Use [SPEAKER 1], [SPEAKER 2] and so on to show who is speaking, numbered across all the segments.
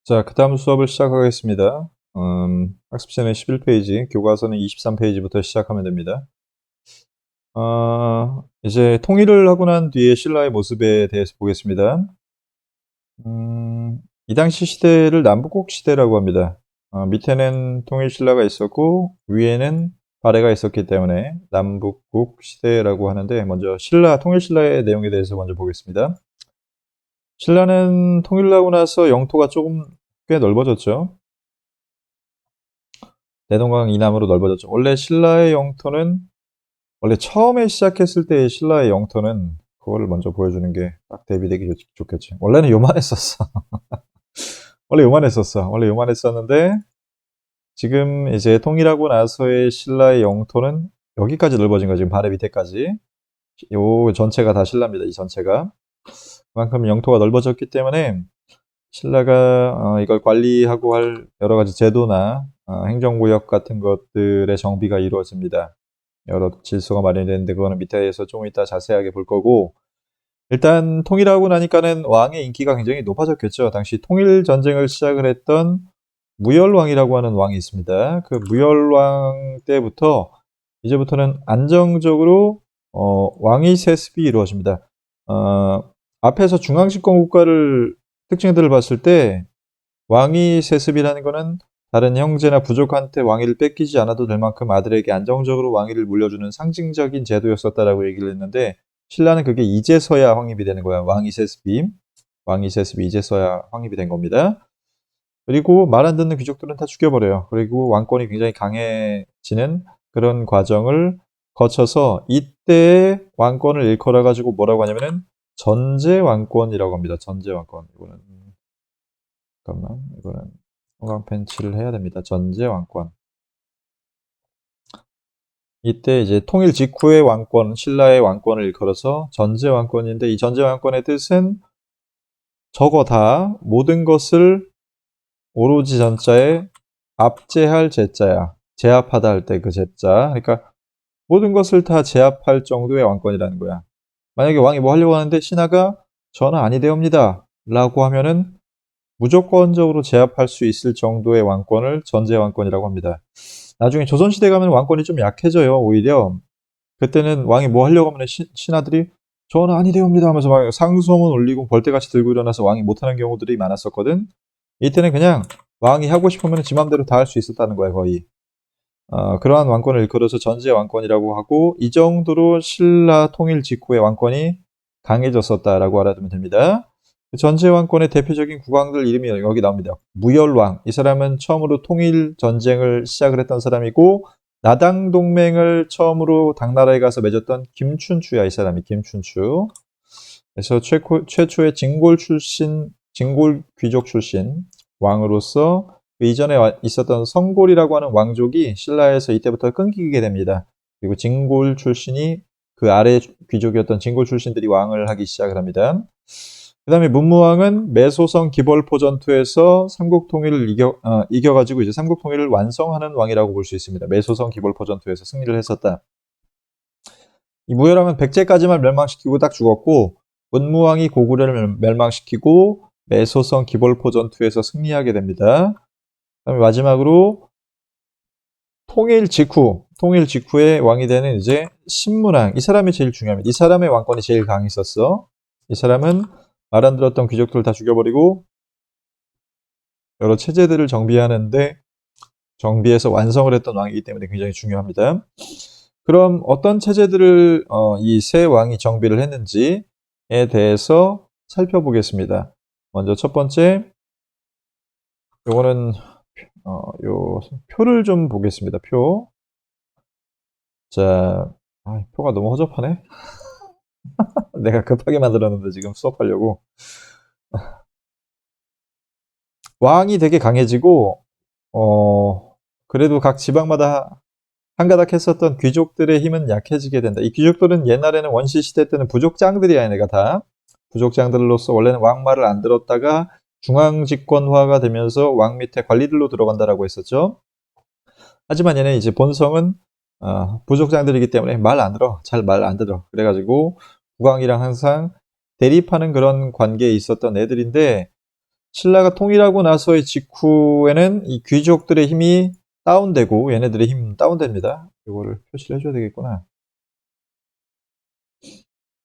[SPEAKER 1] 자, 그 다음 수업을 시작하겠습니다. 학습시간의 11페이지, 교과서는 23페이지부터 시작하면 됩니다. 이제 통일을 하고 난 뒤에 신라의 모습에 대해서 보겠습니다. 이 당시 시대를 남북국 시대라고 합니다. 밑에는 통일신라가 있었고, 위에는 발해가 있었기 때문에 남북국 시대라고 하는데, 먼저 통일신라의 내용에 대해서 먼저 보겠습니다. 신라는 통일하고 나서 영토가 조금 꽤 넓어졌죠. 대동강 이남으로 넓어졌죠. 원래 신라의 영토는 원래 처음에 시작했을 때의 신라의 영토는 그거를 먼저 보여주는 게 딱 대비되기 좋겠지. 원래는 요만했었어. 원래 요만했었는데 지금 이제 통일하고 나서의 신라의 영토는 여기까지 넓어진 거 지금 발해 밑에까지. 요 전체가 다 신라입니다. 이 전체가. 그만큼 영토가 넓어졌기 때문에 신라가 이걸 관리하고 할 여러 가지 제도나 행정구역 같은 것들의 정비가 이루어집니다. 여러 질서가 마련되는데 그거는 밑에서 좀 이따 자세하게 볼 거고, 일단 통일하고 나니까는 왕의 인기가 굉장히 높아졌겠죠. 당시 통일 전쟁을 시작을 했던 무열왕이라고 하는 왕이 있습니다. 그 무열왕 때부터 이제부터는 안정적으로 왕위 세습이 이루어집니다. 앞에서 중앙집권 국가를 특징들을 봤을 때 왕위 세습이라는 거는 다른 형제나 부족한테 왕위를 뺏기지 않아도 될 만큼 아들에게 안정적으로 왕위를 물려주는 상징적인 제도였었다라고 얘기를 했는데, 신라는 그게 이제서야 확립이 되는 거야. 왕위 세습이 이제서야 확립이 된 겁니다. 그리고 말 안 듣는 귀족들은 다 죽여버려요. 그리고 왕권이 굉장히 강해지는 그런 과정을 거쳐서 이때의 왕권을 일컬어 가지고 뭐라고 하냐면은 전제 왕권이라고 합니다. 전제 왕권. 이거는 형광 펜치를 해야 됩니다. 전제 왕권. 이때 이제 통일 직후의 왕권, 신라의 왕권을 일컬어서 전제 왕권인데, 이 전제 왕권의 뜻은 저거 다 모든 것을 오로지 전자에 압제할 제자야. 제압하다 할 때 그 제자. 그러니까 모든 것을 다 제압할 정도의 왕권이라는 거야. 만약에 왕이 뭐 하려고 하는데 신하가 저는 아니되옵니다 라고 하면은 무조건적으로 제압할 수 있을 정도의 왕권을 전제 왕권이라고 합니다. 나중에 조선시대 가면 왕권이 좀 약해져요. 오히려 그때는 왕이 뭐 하려고 하면 신하들이 저는 아니되옵니다 하면서 막 상소문 올리고 벌떼같이 들고 일어나서 왕이 못하는 경우들이 많았었거든. 이때는 그냥 왕이 하고 싶으면 지 맘대로 다 할 수 있었다는 거야, 거의. 그러한 왕권을 일컬어서 전제 왕권이라고 하고, 이 정도로 신라 통일 직후의 왕권이 강해졌었다라고 알아두면 됩니다. 전제 왕권의 대표적인 국왕들 이름이 여기 나옵니다. 무열왕. 이 사람은 처음으로 통일 전쟁을 시작을 했던 사람이고, 나당 동맹을 처음으로 당나라에 가서 맺었던 김춘추야, 이 사람이 김춘추. 그래서 최초의 진골 귀족 출신 왕으로서 그 이전에 있었던 성골이라고 하는 왕족이 신라에서 이때부터 끊기게 됩니다. 그리고 진골 출신이 그 아래 귀족이었던 진골 출신들이 왕을 하기 시작을 합니다. 그 다음에 문무왕은 매소성 기벌포 전투에서 삼국 통일을 이겨가지고 이제 삼국 통일을 완성하는 왕이라고 볼 수 있습니다. 매소성 기벌포 전투에서 승리를 했었다. 이 무열왕은 백제까지만 멸망시키고 딱 죽었고, 문무왕이 고구려를 멸망시키고 매소성 기벌포 전투에서 승리하게 됩니다. 그다음에 마지막으로 통일 직후에 왕이 되는 이제 신문왕. 이 사람이 제일 중요합니다. 이 사람의 왕권이 제일 강했었어. 이 사람은 말 안 들었던 귀족들을 다 죽여버리고 여러 체제들을 정비해서 완성을 했던 왕이기 때문에 굉장히 중요합니다. 그럼 어떤 체제들을 이 세 왕이 정비를 했는지에 대해서 살펴보겠습니다. 먼저 첫 번째, 요거는 요 표를 좀 보겠습니다. 표. 자, 표가 너무 허접하네. 내가 급하게 만들었는데 지금 수업하려고. 왕이 되게 강해지고 그래도 각 지방마다 한가닥 했었던 귀족들의 힘은 약해지게 된다. 이 귀족들은 옛날에는 원시 시대 때는 부족장들이야, 얘네가 다. 부족장들로서 원래는 왕 말을 안 들었다가 중앙집권화가 되면서 왕 밑에 관리들로 들어간다라고 했었죠. 하지만 얘는 이제 본성은 부족장들이기 때문에 말 안 들어. 잘 말 안 들어. 그래가지고 국왕이랑 항상 대립하는 그런 관계에 있었던 애들인데, 신라가 통일하고 나서의 직후에는 이 귀족들의 힘이 다운되고 얘네들의 힘 다운됩니다. 이거를 표시를 해줘야 되겠구나.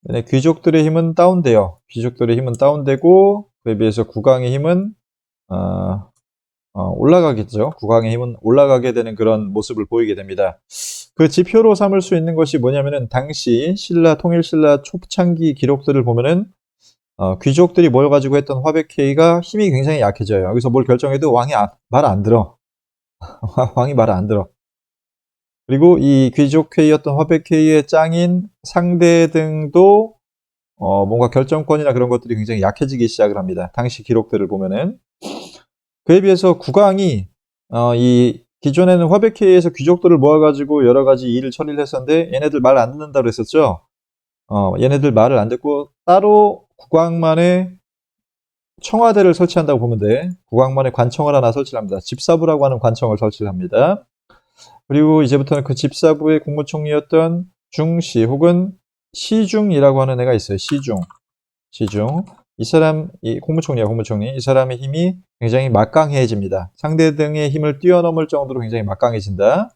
[SPEAKER 1] 네, 귀족들의 힘은 다운돼요. 귀족들의 힘은 다운되고 그에 비해서 국왕의 힘은 올라가겠죠. 국왕의 힘은 올라가게 되는 그런 모습을 보이게 됩니다. 그 지표로 삼을 수 있는 것이 뭐냐면은 당시 통일 신라 초창기 기록들을 보면은 귀족들이 모여가지고 했던 화백회의가 힘이 굉장히 약해져요. 여기서 뭘 결정해도 왕이 말 안 들어. 왕이 말을 안 들어. 그리고 이 귀족회의였던 화백회의의 짱인 상대등도 뭔가 결정권이나 그런 것들이 굉장히 약해지기 시작을 합니다. 당시 기록들을 보면은. 그에 비해서 국왕이 이 기존에는 화백회의에서 귀족들을 모아가지고 여러 가지 일을 처리를 했었는데 얘네들 말 안 듣는다고 그랬었죠. 얘네들 말을 안 듣고 따로 국왕만의 청와대를 설치한다고 보면 돼. 국왕만의 관청을 하나 설치를 합니다. 집사부라고 하는 관청을 설치를 합니다. 그리고 이제부터는 그 집사부의 국무총리였던 중시 혹은 시중이라고 하는 애가 있어요. 시중. 이 사람, 이 국무총리야, 국무총리. 이 사람의 힘이 굉장히 막강해집니다. 상대 등의 힘을 뛰어넘을 정도로 굉장히 막강해진다.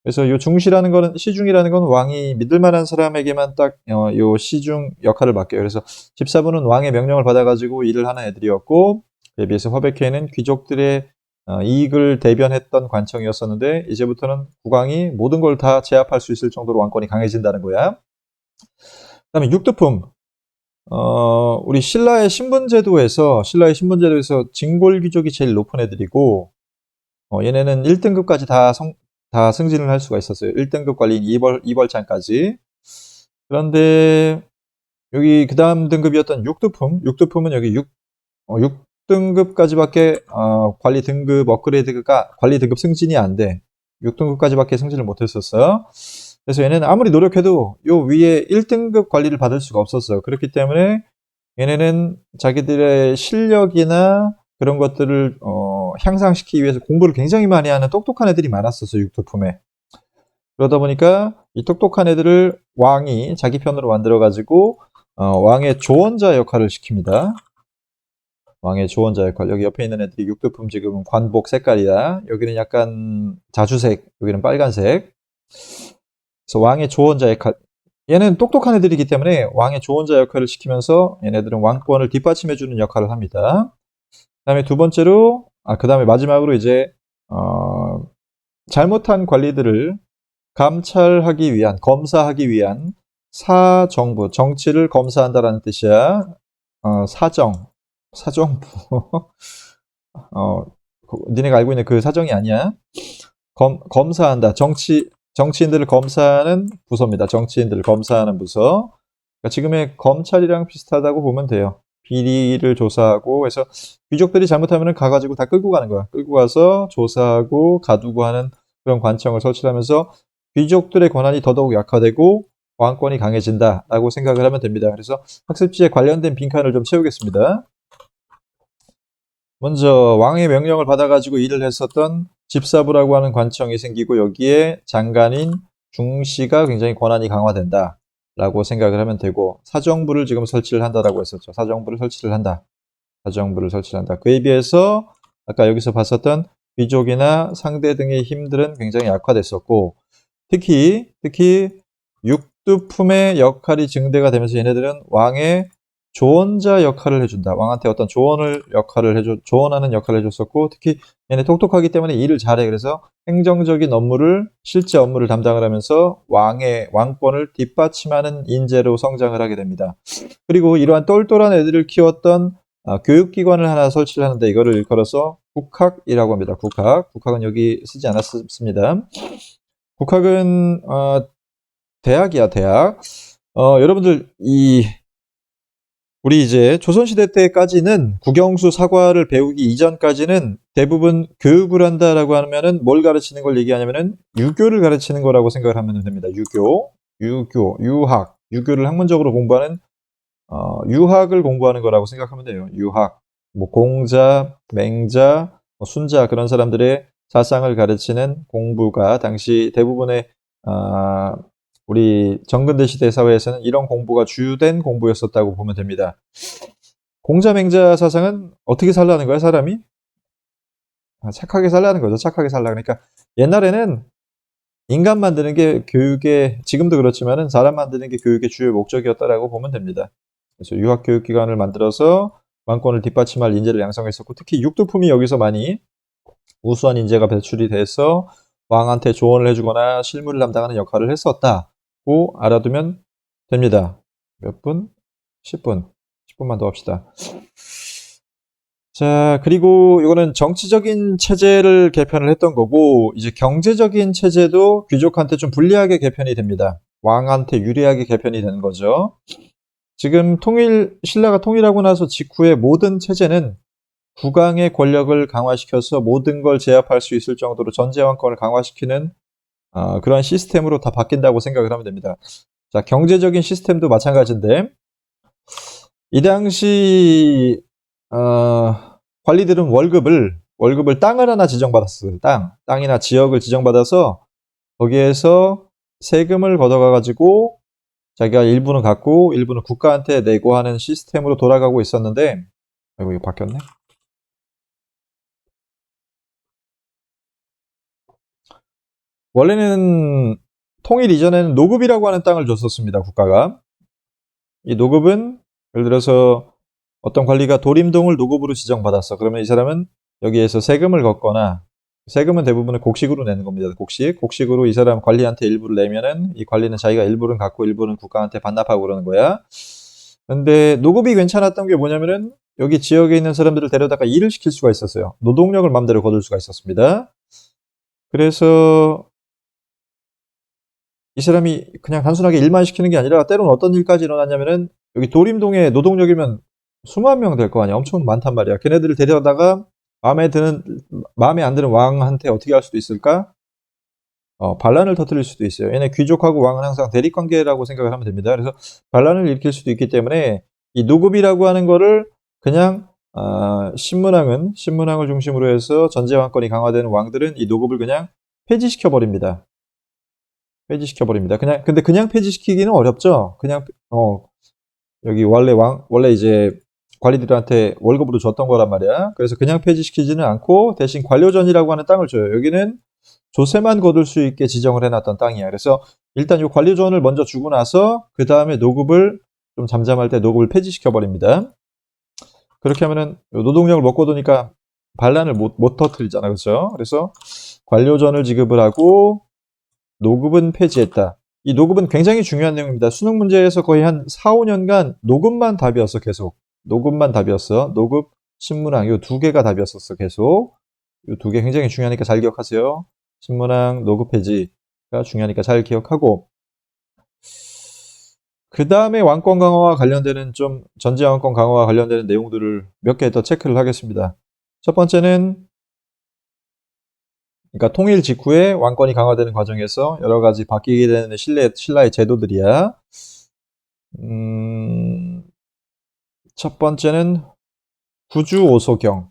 [SPEAKER 1] 그래서 이 중시라는 거는, 시중이라는 건 왕이 믿을 만한 사람에게만 딱, 요 시중 역할을 맡겨요. 그래서 집사부는 왕의 명령을 받아가지고 일을 하는 애들이었고, 그에 비해서 화백회는 귀족들의 이익을 대변했던 관청이었었는데, 이제부터는 국왕이 모든 걸 다 제압할 수 있을 정도로 왕권이 강해진다는 거야. 그 다음에 육두품. 우리 신라의 신분제도에서 징골 귀족이 제일 높은 애들이고, 얘네는 1등급까지 다 승진을 할 수가 있었어요. 1등급 관리인 이벌장까지. 그런데 여기 그 다음 등급이었던 육두품은 여기 6등급까지밖에 관리 등급 승진이 안 돼. 6등급까지밖에 승진을 못했었어요. 그래서 얘네는 아무리 노력해도 요 위에 1등급 관리를 받을 수가 없었어요. 그렇기 때문에 얘네는 자기들의 실력이나 그런 것들을 향상시키기 위해서 공부를 굉장히 많이 하는 똑똑한 애들이 많았었어요. 육두품에. 그러다 보니까 이 똑똑한 애들을 왕이 자기 편으로 만들어가지고 왕의 조언자 역할을 시킵니다. 왕의 조언자 역할. 여기 옆에 있는 애들이 육두품 지금은 관복 색깔이야. 여기는 약간 자주색, 여기는 빨간색. 그래서 왕의 조언자 역할. 얘는 똑똑한 애들이기 때문에 왕의 조언자 역할을 시키면서 얘네들은 왕권을 뒷받침해주는 역할을 합니다. 그다음에 두 번째로, 그 다음에 마지막으로 이제 잘못한 관리들을 검사하기 위한 사정부, 정치를 검사한다라는 뜻이야. 사정부. 니네가 알고 있는 그 사정이 아니야. 검사한다. 정치인들을 검사하는 부서입니다. 정치인들을 검사하는 부서. 그러니까 지금의 검찰이랑 비슷하다고 보면 돼요. 비리를 조사하고, 그래서 귀족들이 잘못하면 가가지고 다 끌고 가는 거야. 끌고 가서 조사하고 가두고 하는 그런 관청을 설치하면서 귀족들의 권한이 더더욱 약화되고 왕권이 강해진다라고 생각을 하면 됩니다. 그래서 학습지에 관련된 빈칸을 좀 채우겠습니다. 먼저 왕의 명령을 받아가지고 일을 했었던 집사부라고 하는 관청이 생기고 여기에 장관인 중시가 굉장히 권한이 강화된다 라고 생각을 하면 되고, 사정부를 지금 설치를 한다라고 했었죠. 사정부를 설치를 한다. 그에 비해서 아까 여기서 봤었던 귀족이나 상대 등의 힘들은 굉장히 약화됐었고, 특히 육두품의 역할이 증대가 되면서 얘네들은 왕의 조언자 역할을 해준다. 왕한테 어떤 조언하는 역할을 해줬었고, 특히 얘네 똑똑하기 때문에 일을 잘해. 그래서 행정적인 실제 업무를 담당을 하면서 왕권을 뒷받침하는 인재로 성장을 하게 됩니다. 그리고 이러한 똘똘한 애들을 키웠던 교육기관을 하나 설치를 하는데 이거를 일컬어서 국학이라고 합니다. 국학은 여기 쓰지 않았습니다. 국학은 대학이야, 대학. 여러분들 우리 이제 조선시대 때까지는 국영수 사과를 배우기 이전까지는 대부분 교육을 한다라고 하면은 뭘 가르치는 걸 얘기하냐면은 유교를 가르치는 거라고 생각을 하면 됩니다. 유교를 학문적으로 공부하는 유학을 공부하는 거라고 생각하면 돼요. 유학. 뭐 공자, 맹자, 순자 그런 사람들의 사상을 가르치는 공부가 당시 대부분의 우리 정근대 시대 사회에서는 이런 공부가 주된 공부였었다고 보면 됩니다. 공자맹자 사상은 어떻게 살라는 거야, 사람이? 착하게 살라는 거죠. 착하게 살라. 그러니까 옛날에는 인간 만드는 게 교육의, 지금도 그렇지만은 사람 만드는 게 교육의 주요 목적이었다라고 보면 됩니다. 그래서 유학교육기관을 만들어서 왕권을 뒷받침할 인재를 양성했었고, 특히 육두품이 여기서 많이 우수한 인재가 배출이 돼서 왕한테 조언을 해주거나 실무를 담당하는 역할을 했었다고 알아두면 됩니다. 몇 분? 10분. 10분만 더 합시다. 자, 그리고 이거는 정치적인 체제를 개편을 했던 거고, 이제 경제적인 체제도 귀족한테 좀 불리하게 개편이 됩니다. 왕한테 유리하게 개편이 되는 거죠. 지금 신라가 통일하고 나서 직후의 모든 체제는 국왕의 권력을 강화시켜서 모든 걸 제압할 수 있을 정도로 전제왕권을 강화시키는 그런 시스템으로 다 바뀐다고 생각을 하면 됩니다. 자, 경제적인 시스템도 마찬가지인데, 이 당시 관리들은 월급을 땅을 하나 지정받았어요. 땅이나 지역을 지정받아서 거기에서 세금을 걷어가가지고 자기가 일부는 갖고 일부는 국가한테 내고 하는 시스템으로 돌아가고 있었는데, 아이고 이거 바뀌었네. 원래는 통일 이전에는 노급이라고 하는 땅을 줬었습니다. 국가가. 이 노급은 예를 들어서 어떤 관리가 도림동을 노급으로 지정받았어. 그러면 이 사람은 여기에서 세금을 걷거나, 세금은 대부분은 곡식으로 내는 겁니다. 곡식으로 이 사람 관리한테 일부를 내면은 이 관리는 자기가 일부는 갖고 일부는 국가한테 반납하고 그러는 거야. 근데 노급이 괜찮았던 게 뭐냐면은 여기 지역에 있는 사람들을 데려다가 일을 시킬 수가 있었어요. 노동력을 마음대로 거둘 수가 있었습니다. 그래서 이 사람이 그냥 단순하게 일만 시키는 게 아니라 때로는 어떤 일까지 일어났냐면은 여기 도림동에 노동력이면 수만 명 될 거 아니야. 엄청 많단 말이야. 걔네들을 데려다가 마음에 안 드는 왕한테 어떻게 할 수도 있을까? 반란을 터뜨릴 수도 있어요. 얘네 귀족하고 왕은 항상 대립 관계라고 생각을 하면 됩니다. 그래서 반란을 일으킬 수도 있기 때문에 이 노급이라고 하는 거를 그냥 신문왕을 중심으로 해서 전제왕권이 강화되는 왕들은 이 노급을 그냥 폐지시켜 버립니다. 근데 그냥 폐지시키기는 어렵죠. 여기 원래 이제 관리들한테 월급으로 줬던 거란 말이야. 그래서 그냥 폐지시키지는 않고 대신 관료전이라고 하는 땅을 줘요. 여기는 조세만 거둘 수 있게 지정을 해놨던 땅이야. 그래서 일단 이 관료전을 먼저 주고 나서 그 다음에 노급을 좀 잠잠할 때 노급을 폐지시켜 버립니다. 그렇게 하면은 노동력을 못 거두니까 반란을 못 터뜨리잖아, 그렇죠? 그래서 관료전을 지급을 하고 노급은 폐지했다. 이 노급은 굉장히 중요한 내용입니다. 수능 문제에서 거의 한 4, 5년간 노급만 답이었어, 계속. 노급만 답이었어. 노급, 신문왕, 이 두 개가 답이었었어, 계속. 이 두 개 굉장히 중요하니까 잘 기억하세요. 신문왕, 노급 폐지가 중요하니까 잘 기억하고. 그 다음에 왕권 강화와 관련되는 전제 왕권 강화와 관련되는 내용들을 몇 개 더 체크를 하겠습니다. 첫 번째는 그러니까 통일 직후에 왕권이 강화되는 과정에서 여러 가지 바뀌게 되는 신라의 제도들이야. 첫 번째는 구주오소경.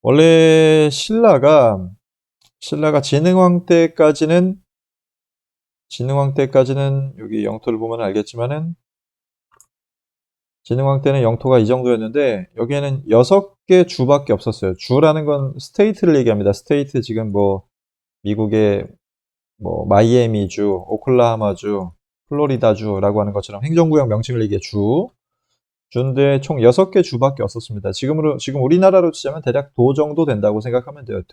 [SPEAKER 1] 원래 신라가 진흥왕 때까지는 여기 영토를 보면 알겠지만은 진흥왕 때는 영토가 이 정도였는데 여기에는 6개 주밖에 없었어요. 주라는 건 스테이트를 얘기합니다. 스테이트 지금 뭐 미국의 뭐 마이애미주, 오클라호마주, 플로리다주라고 하는 것처럼 행정구역 명칭을 얘기해 주인데 총 6개 주밖에 없었습니다. 지금 우리나라로 치자면 대략 도 정도 된다고 생각하면 돼요.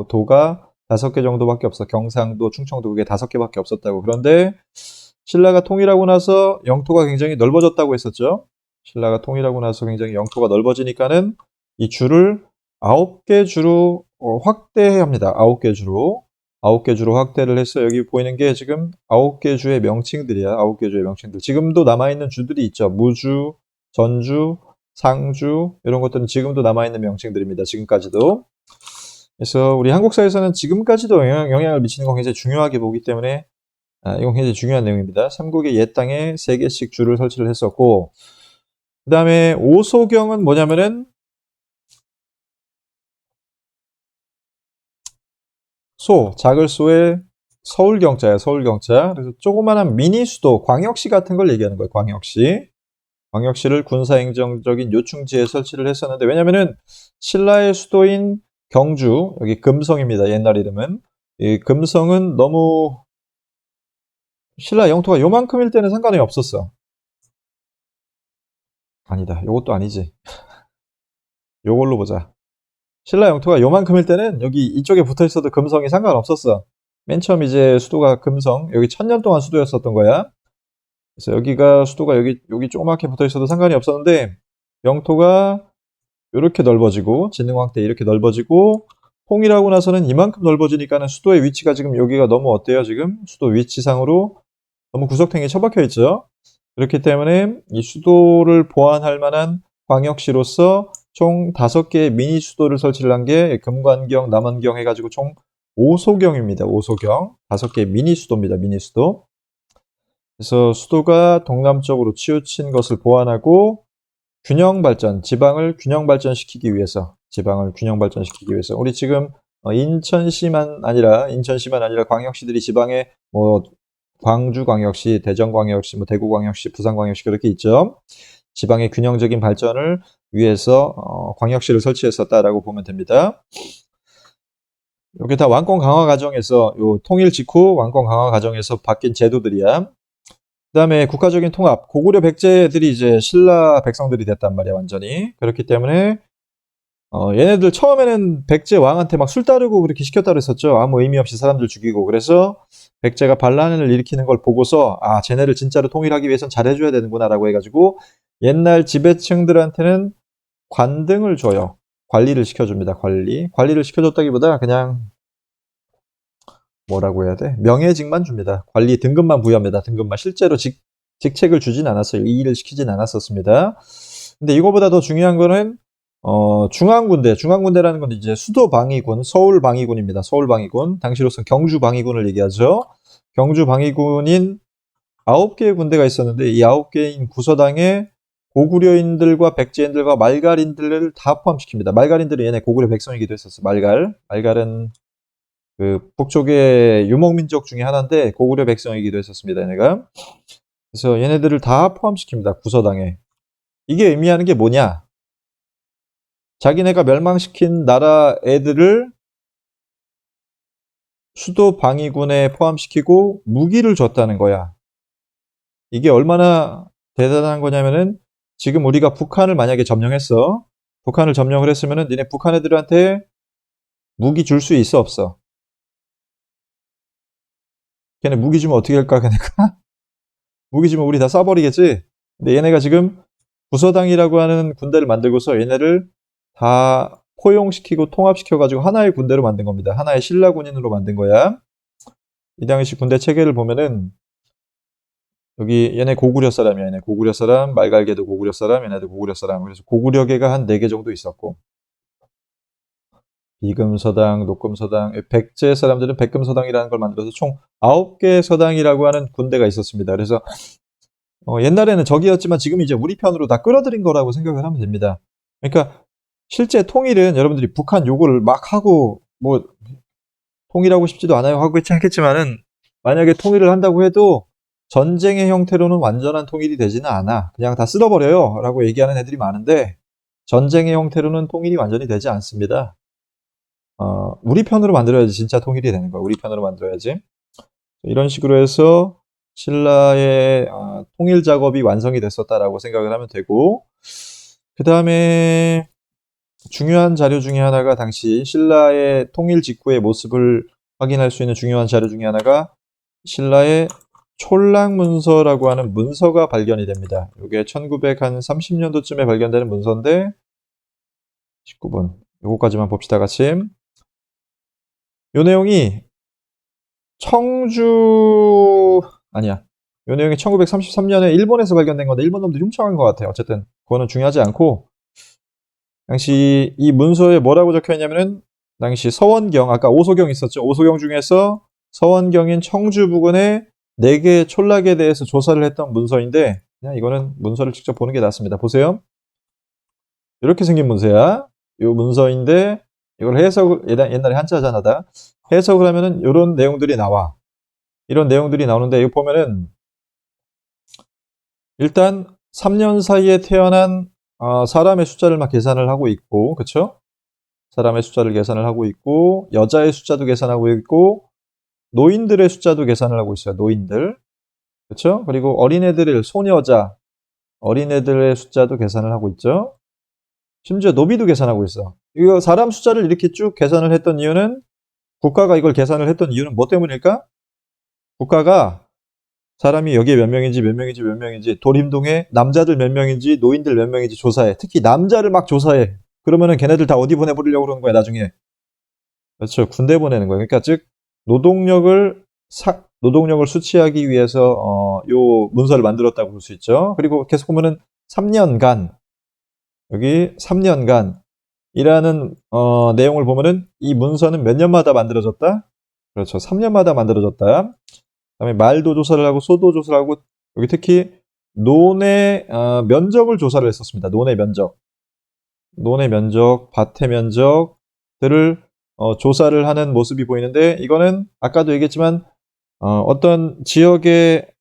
[SPEAKER 1] 도가 5개 정도밖에 없어. 경상도, 충청도 그게 5개밖에 없었다고. 그런데 신라가 통일하고 나서 영토가 굉장히 넓어졌다고 했었죠. 신라가 통일하고 나서 굉장히 영토가 넓어지니까는 이 주를 9개 주로 확대합니다. 9개 주로. 9개 주로 확대를 해서 여기 보이는 게 지금 9개 주의 명칭들이야. 9개 주의 명칭들. 지금도 남아있는 주들이 있죠. 무주, 전주, 상주 이런 것들은 지금도 남아있는 명칭들입니다. 지금까지도. 그래서 우리 한국사에서는 지금까지도 영향을 미치는 건 굉장히 중요하게 보기 때문에 이건 굉장히 중요한 내용입니다. 삼국의 옛 땅에 3개씩 주를 설치를 했었고 그 다음에 오소경은 뭐냐면은 작을 소에 서울경자야, 서울경자. 그래서 조그마한 미니 수도, 광역시 같은 걸 얘기하는 거예요, 광역시. 광역시를 군사행정적인 요충지에 설치를 했었는데, 왜냐면은 신라의 수도인 경주, 여기 금성입니다, 옛날 이름은. 이 금성은 너무 신라 영토가 요만큼일 때는 상관이 없었어. 아니다, 요것도 아니지. 요걸로 보자. 신라 영토가 요만큼일 때는 여기 이쪽에 붙어 있어도 금성이 상관없었어. 맨 처음 이제 수도가 금성, 여기 1000년 동안 수도였었던 거야. 그래서 여기가 수도가 여기 조그맣게 붙어 있어도 상관이 없었는데, 영토가 이렇게 넓어지고, 진흥왕 때 이렇게 넓어지고, 통일하고 나서는 이만큼 넓어지니까는 수도의 위치가 지금 여기가 너무 어때요, 지금? 수도 위치상으로 너무 구석탱이 처박혀 있죠? 그렇기 때문에 이 수도를 보완할 만한 광역시로서 총 5개의 미니 수도를 설치를 한 게 금관경, 남원경 해가지고 총 5소경입니다. 5소경. 5개의 미니 수도입니다. 미니 수도. 그래서 수도가 동남쪽으로 치우친 것을 보완하고 균형 발전, 지방을 균형 발전시키기 위해서, 우리 지금 인천시만 아니라 광역시들이 지방에 뭐 광주광역시, 대전광역시, 뭐 대구광역시, 부산광역시 그렇게 있죠. 지방의 균형적인 발전을 위해서 광역시를 설치했었다라고 보면 됩니다. 이게 다 왕권 강화 과정에서, 요 통일 직후 왕권 강화 과정에서 바뀐 제도들이야. 그다음에 국가적인 통합, 고구려 백제들이 이제 신라 백성들이 됐단 말이야, 완전히. 그렇기 때문에 얘네들 처음에는 백제 왕한테 막 술 따르고 그렇게 시켰다 그랬었죠. 아무 의미 없이 사람들 죽이고. 그래서 백제가 반란을 일으키는 걸 보고서 아, 쟤네를 진짜로 통일하기 위해선 잘해줘야 되는구나라고 해가지고 옛날 지배층들한테는 관등을 줘요. 관리를 시켜줍니다. 관리를 시켜줬다기보다 그냥 뭐라고 해야 돼? 명예직만 줍니다. 관리 등급만 부여합니다. 등급만. 실제로 직책을 주진 않았어요. 이 일을 시키진 않았었습니다. 근데 이거보다 더 중요한 거는 중앙군대라는 건 이제 수도 방위군, 서울 방위군입니다. 서울 방위군. 당시로선 경주 방위군을 얘기하죠. 경주 방위군인 9개의 군대가 있었는데 이 9개인 구서당에 고구려인들과 백제인들과 말갈인들을 다 포함시킵니다. 말갈인들은 얘네 고구려 백성이기도 했었어. 말갈은 그 북쪽의 유목민족 중에 하나인데 고구려 백성이기도 했었습니다. 얘네가. 그래서 얘네들을 다 포함시킵니다. 구서당에. 이게 의미하는 게 뭐냐? 자기네가 멸망시킨 나라 애들을 수도 방위군에 포함시키고 무기를 줬다는 거야. 이게 얼마나 대단한 거냐면은 지금 우리가 북한을 만약에 점령했어. 북한을 점령을 했으면은 니네 북한 애들한테 무기 줄 수 있어, 없어? 걔네 무기 주면 어떻게 할까, 걔네가? 무기 주면 우리 다 쏴버리겠지? 근데 얘네가 지금 구서당이라고 하는 군대를 만들고서 얘네를 다 포용시키고 통합시켜가지고 하나의 군대로 만든 겁니다. 하나의 신라 군인으로 만든 거야. 이 당시 군대 체계를 보면은 여기 얘네 고구려 사람이야. 얘네 고구려 사람, 말갈개도 고구려 사람, 얘네도 고구려 사람. 그래서 고구려계가 한 4개 정도 있었고 비금서당, 녹금서당, 백제 사람들은 백금서당이라는 걸 만들어서 총 9개 서당이라고 하는 군대가 있었습니다. 그래서 옛날에는 적이었지만 지금 이제 우리 편으로 다 끌어들인 거라고 생각을 하면 됩니다. 그러니까 실제 통일은 여러분들이 북한 요구를 막 하고 뭐 통일하고 싶지도 않아요 하고 있지 않겠지만은 만약에 통일을 한다고 해도 전쟁의 형태로는 완전한 통일이 되지는 않아. 그냥 다 쓸어버려요 라고 얘기하는 애들이 많은데 전쟁의 형태로는 통일이 완전히 되지 않습니다. 우리 편으로 만들어야지 진짜 통일이 되는 거야. 우리 편으로 만들어야지. 이런 식으로 해서 신라의 통일 작업이 완성이 됐었다라고 생각을 하면 되고 그 다음에 중요한 자료 중에 하나가 당시 신라의 통일 직후의 모습을 확인할 수 있는 중요한 자료 중에 하나가 신라의 촐랑문서라고 하는 문서가 발견이 됩니다. 이게 1930년도쯤에 발견되는 문서인데 19번 요거까지만 봅시다 같이. 요 내용이 아니야. 요 내용이 1933년에 일본에서 발견된 건데 일본 놈들이 훔쳐간 것 같아요. 어쨌든 그거는 중요하지 않고 당시 이 문서에 뭐라고 적혀 있냐면은 당시 서원경 아까 오소경 있었죠. 오소경 중에서 서원경인 청주 부근의 4개의 촌락에 대해서 조사를 했던 문서인데 그냥 이거는 문서를 직접 보는 게 낫습니다. 보세요. 이렇게 생긴 문서야. 이 문서인데 이걸 해석을 옛날에 한자잖아다. 해석을 하면은 이런 내용들이 나와. 이런 내용들이 나오는데 이거 보면은 일단 3년 사이에 태어난 사람의 숫자를 막 계산을 하고 있고, 그쵸? 사람의 숫자를 계산을 하고 있고, 여자의 숫자도 계산하고 있고, 노인들의 숫자도 계산을 하고 있어요. 노인들. 그쵸? 그리고 어린애들을, 소녀자, 어린애들의 숫자도 계산을 하고 있죠. 심지어 노비도 계산하고 있어. 이거 사람 숫자를 이렇게 쭉 계산을 했던 이유는, 국가가 이걸 계산을 했던 이유는 뭐 때문일까? 국가가 사람이 여기에 몇 명인지 몇 명인지 몇 명인지 돌림동에 남자들 몇 명인지 노인들 몇 명인지 조사해. 특히 남자를 막 조사해. 그러면은 걔네들 다 어디 보내버리려고 그러는 거야, 나중에. 그렇죠. 군대 보내는 거예요. 그러니까 즉 노동력을 수치하기 위해서 요 문서를 만들었다고 볼 수 있죠. 그리고 계속 보면은 3년간 여기 3년간 이라는 내용을 보면은 이 문서는 몇 년마다 만들어졌다? 그렇죠. 3년마다 만들어졌다. 그다음에 말도 조사를 하고 소도 조사를 하고 여기 특히 논의 면적을 조사를 했었습니다. 논의 면적, 밭의 면적들을 조사를 하는 모습이 보이는데 이거는 아까도 얘기했지만 어떤 지역의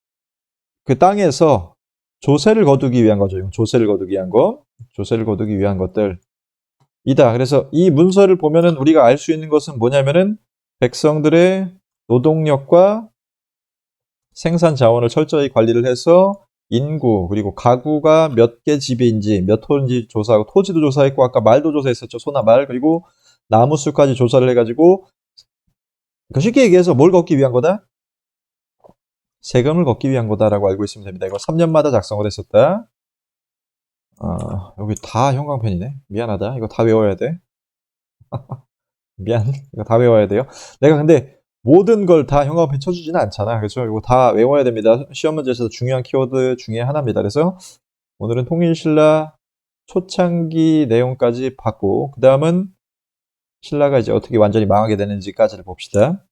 [SPEAKER 1] 그 땅에서 조세를 거두기 위한 거죠. 조세를 거두기 위한 거, 조세를 거두기 위한 것들. 이다. 그래서 이 문서를 보면은 우리가 알 수 있는 것은 뭐냐면은 백성들의 노동력과 생산 자원을 철저히 관리를 해서 인구 그리고 가구가 몇 개 집인지 몇 호인지 조사하고 토지도 조사했고 아까 말도 조사했었죠. 소나 말 그리고 나무 수까지 조사를 해가지고 그 쉽게 얘기해서 뭘 걷기 위한 거다? 세금을 걷기 위한 거다라고 알고 있으면 됩니다. 이거 3년마다 작성을 했었다. 여기 다 형광펜이네. 미안하다. 이거 다 외워야 돼. 미안. 이거 다 외워야 돼요. 내가 근데 모든 걸 다 형광펜 쳐주지는 않잖아. 그렇죠? 이거 다 외워야 됩니다. 시험 문제에서 중요한 키워드 중에 하나입니다. 그래서 오늘은 통일신라 초창기 내용까지 봤고, 그 다음은 신라가 이제 어떻게 완전히 망하게 되는지까지를 봅시다.